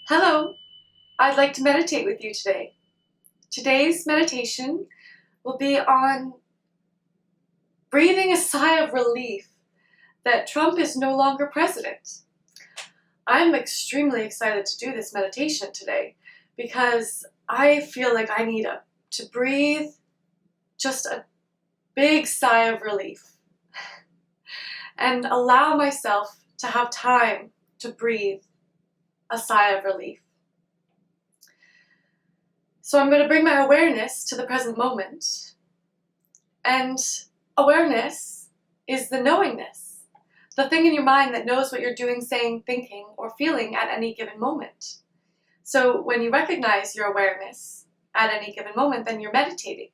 Hello, I'd like to meditate with you today. Today's meditation will be on breathing a sigh of relief that Trump is no longer president. I'm extremely excited to do this meditation today because I feel like I need to breathe just a big sigh of relief and allow myself to have time to breathe a sigh of relief. So I'm going to bring my awareness to the present moment. And awareness is the knowingness, the thing in your mind that knows what you're doing, saying, thinking, or feeling at any given moment. So when you recognize your awareness at any given moment, then you're meditating.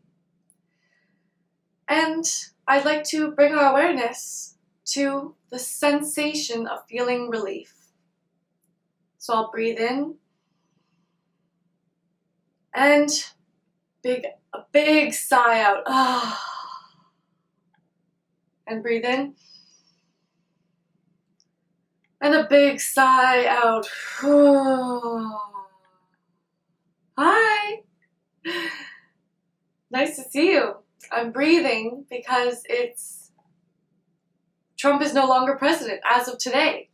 And I'd like to bring our awareness to the sensation of feeling relief. So I'll breathe in and a big sigh out. And breathe in. And a big sigh out. Hi. Nice to see you. I'm breathing because Trump is no longer president as of today.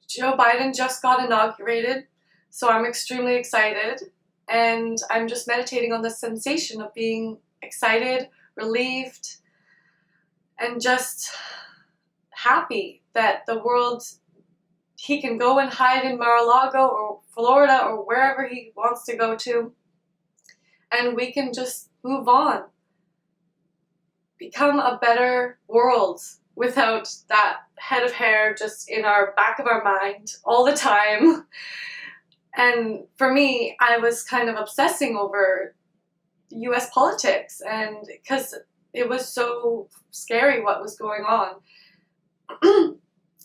Joe Biden just got inaugurated, so I'm extremely excited. And I'm just meditating on the sensation of being excited, relieved, and just happy that the world, he can go and hide in Mar-a-Lago or Florida or wherever he wants to go to, and we can just move on, become a better world without that head of hair just in our back of our mind all the time. And for me, I was kind of obsessing over US politics, and because it was so scary what was going on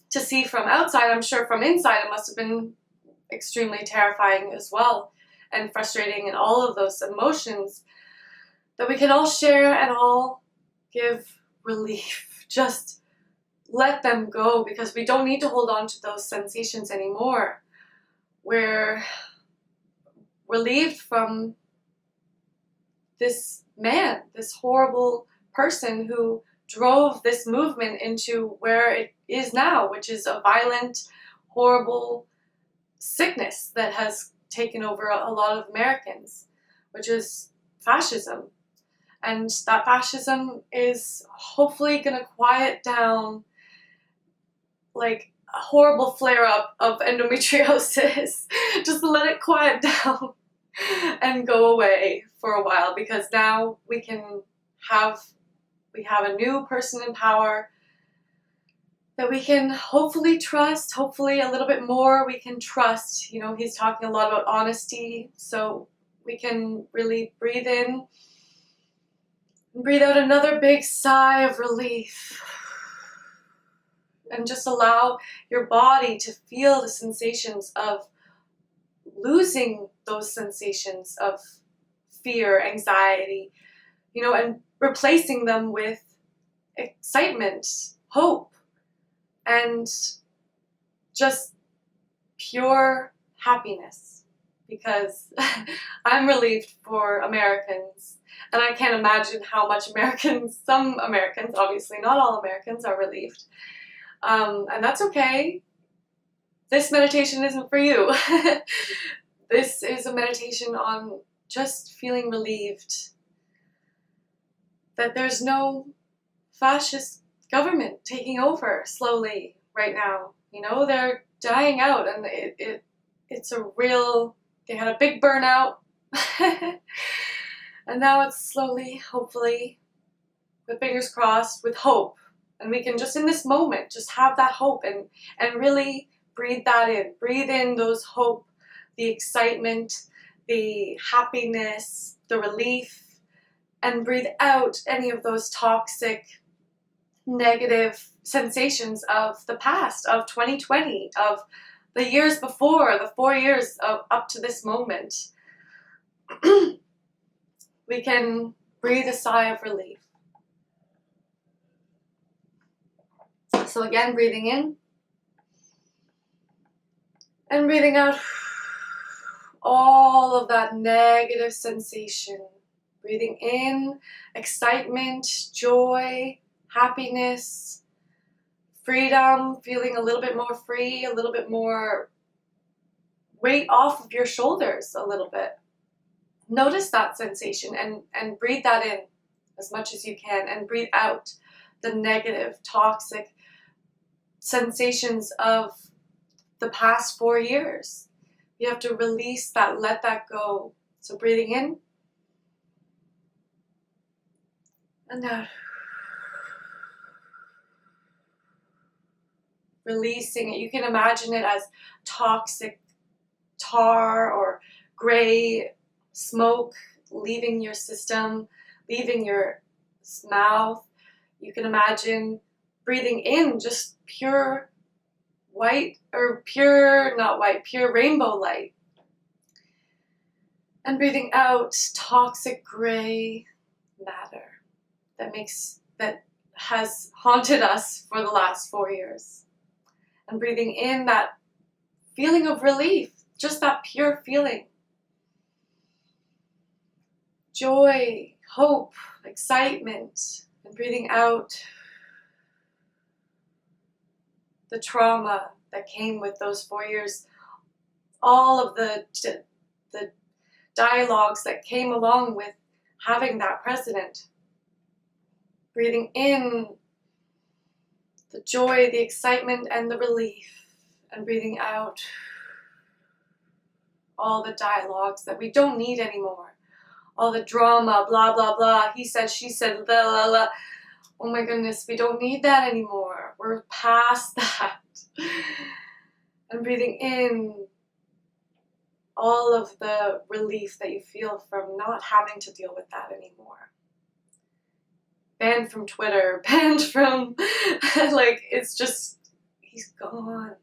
to see from outside. I'm sure from inside it must have been extremely terrifying as well, and frustrating, and all of those emotions that we can all share and all give relief. Just let them go, because we don't need to hold on to those sensations anymore. We're relieved from this man, this horrible person who drove this movement into where it is now, which is a violent, horrible sickness that has taken over a lot of Americans, which is fascism. And that fascism is hopefully going to quiet down like a horrible flare-up of endometriosis. Just let it quiet down and go away for a while, because now we have a new person in power that we can hopefully trust, hopefully a little bit more we can trust. You know, he's talking a lot about honesty, so we can really breathe in and breathe out another big sigh of relief. And just allow your body to feel the sensations of losing those sensations of fear, anxiety, and replacing them with excitement, hope, and just pure happiness. Because I'm relieved for Americans, and I can't imagine how much some Americans, obviously not all Americans, are relieved. And that's okay. This meditation isn't for you. This is a meditation on just feeling relieved that there's no fascist government taking over slowly right now. They're dying out, and it's a real, they had a big burnout. And now it's slowly, hopefully, with fingers crossed, with hope. And we can just in this moment, just have that hope and really breathe that in. Breathe in those hope, the excitement, the happiness, the relief, and breathe out any of those toxic, negative sensations of the past, of 2020, of the years before, the 4 years of up to this moment. We can breathe a sigh of relief. So again, breathing in And breathing out all of that negative sensation. Breathing in excitement, joy, happiness, freedom, feeling a little bit more free, a little bit more weight off of your shoulders a little bit. Notice that sensation and breathe that in as much as you can, and breathe out the negative, toxic sensations of the past 4 years. You have to release that, let that go. So breathing in and out. Releasing it. You can imagine it as toxic tar or gray smoke leaving your system, leaving your mouth. You can imagine breathing in just pure white, or pure, not white, pure rainbow light. And breathing out toxic gray matter that has haunted us for the last 4 years. And breathing in that feeling of relief, just that pure feeling. Joy, hope, excitement. And breathing out the trauma that came with those 4 years, all of the dialogues that came along with having that president. Breathing in the joy, the excitement, and the relief, and breathing out all the dialogues that we don't need anymore. All the drama, blah, blah, blah, he said, she said, blah, blah, blah. Oh my goodness, we don't need that anymore. We're past that. And breathing in all of the relief that you feel from not having to deal with that anymore. Banned from Twitter, banned from, like, it's just, he's gone.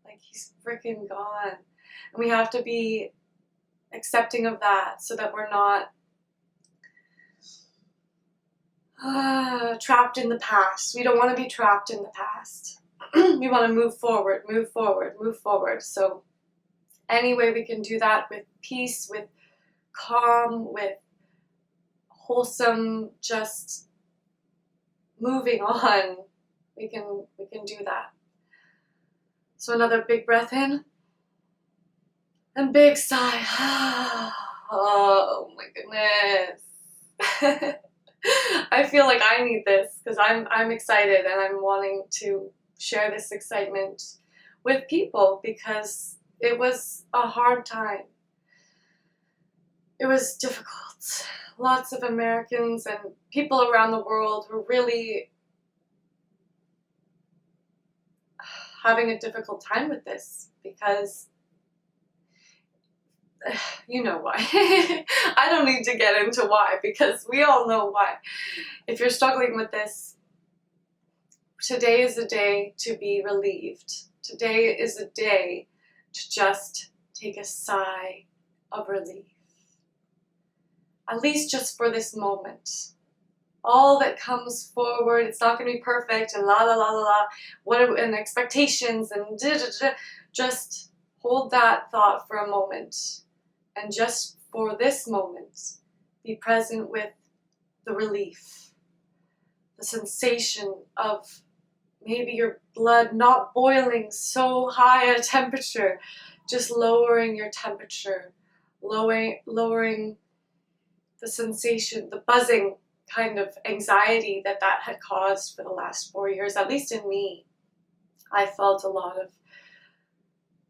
Like, he's freaking gone. And we have to be accepting of that so that we're not trapped in the past. We don't want to be trapped in the past. We want to move forward, move forward, move forward. So any way we can do that with peace, with calm, with wholesome, just moving on, we can do that. So another big breath in and big sigh. Oh my goodness. I feel like I need this because I'm excited and I'm wanting to share this excitement with people because it was a hard time. It was difficult. Lots of Americans and people around the world were really having a difficult time with this because you know why. I don't need to get into why because we all know why. If you're struggling with this, today is a day to be relieved. Today is a day to just take a sigh of relief. At least just for this moment. All that comes forward, it's not going to be perfect and la la la la la, and expectations and da da da. Just hold that thought for a moment. And just for this moment, be present with the relief, the sensation of maybe your blood not boiling so high at a temperature, just lowering your temperature, lowering the sensation, the buzzing kind of anxiety that had caused for the last 4 years, at least in me. I felt a lot of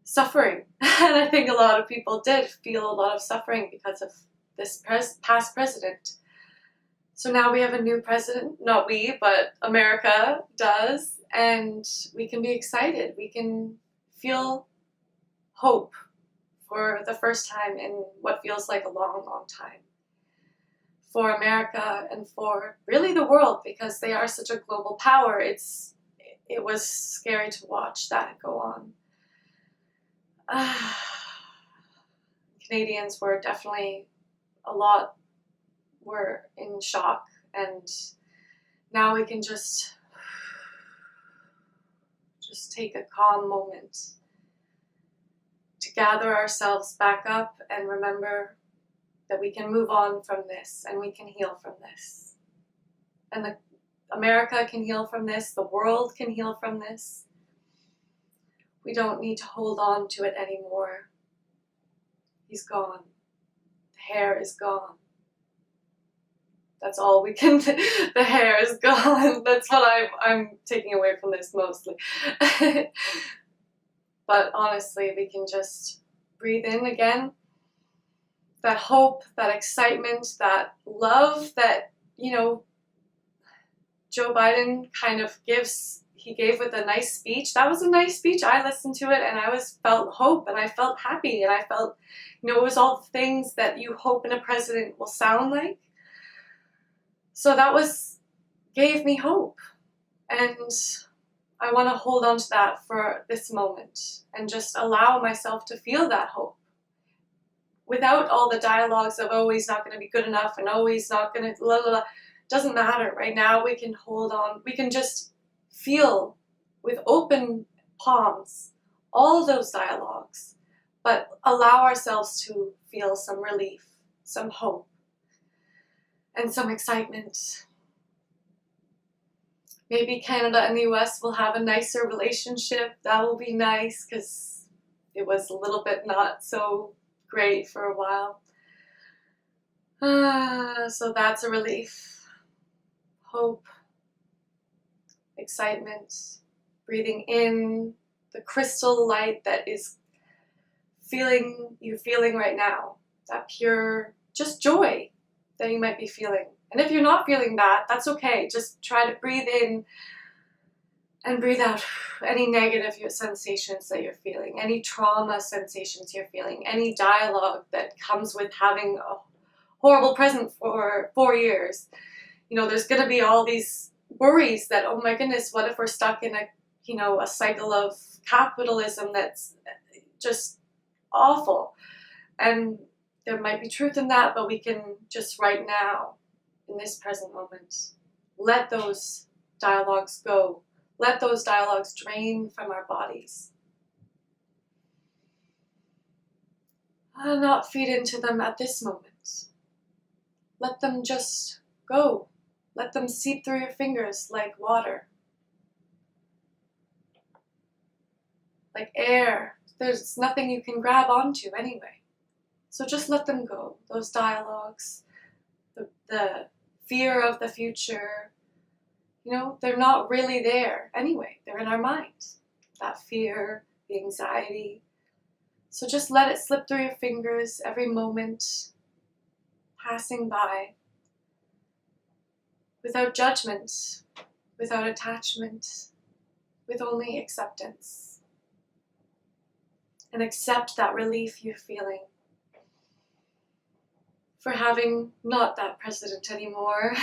suffering, and I think a lot of people did feel a lot of suffering because of this past president. So now we have a new president, not we, but America does, and we can be excited. We can feel hope for the first time in what feels like a long, long time. For America and for really the world, because they are such a global power, it was scary to watch that go on. Canadians were definitely were in shock, and now we can just take a calm moment to gather ourselves back up and remember that we can move on from this and we can heal from this. And America can heal from this, the world can heal from this. We don't need to hold on to it anymore. He's gone. The hair is gone. That's all we can, the hair is gone. That's what I'm taking away from this mostly. But honestly, we can just breathe in again. That hope, that excitement, that love that, Joe Biden kind of gave with a nice speech. That was a nice speech. I listened to it and I felt hope and I felt happy and I felt, it was all the things that you hope in a president will sound like. So that gave me hope. And I want to hold on to that for this moment and just allow myself to feel that hope. Without all the dialogues of, oh, he's not going to be good enough and oh, he's not going to, blah, blah, blah. Doesn't matter. Right now we can hold on. We can just feel with open palms all those dialogues, but allow ourselves to feel some relief, some hope, and some excitement. Maybe Canada and the US will have a nicer relationship. That will be nice because it was a little bit not so great for a while. So that's a relief. Hope, excitement, breathing in the crystal light that is you're feeling right now. That pure, just joy that you might be feeling. And if you're not feeling that, that's okay. Just try to breathe in and breathe out any negative sensations that you're feeling, any trauma sensations you're feeling, any dialogue that comes with having a horrible present for 4 years. There's going to be all these worries that, oh my goodness, what if we're stuck in a cycle of capitalism that's just awful. And there might be truth in that, but we can just right now, in this present moment, let those dialogues go. Let those dialogues drain from our bodies. Not feed into them at this moment. Let them just go. Let them seep through your fingers like water. Like air. There's nothing you can grab onto anyway. So just let them go. Those dialogues, the fear of the future, they're not really there anyway. They're in our minds. That fear, the anxiety. So just let it slip through your fingers every moment, passing by, without judgment, without attachment, with only acceptance. And accept that relief you're feeling for having not that president anymore.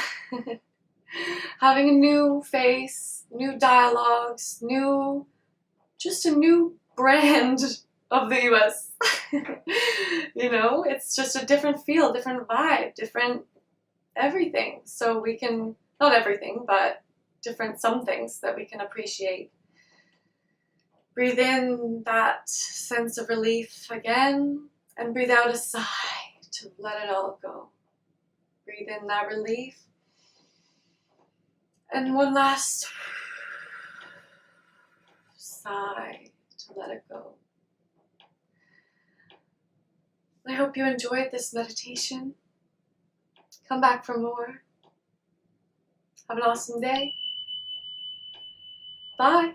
Having a new face, new dialogues, just a new brand of the US. It's just a different feel, different vibe, different everything. So we can, not everything, but some things that we can appreciate. Breathe in that sense of relief again, and breathe out a sigh to let it all go. Breathe in that relief. And one last sigh to let it go. I hope you enjoyed this meditation. Come back for more. Have an awesome day. Bye.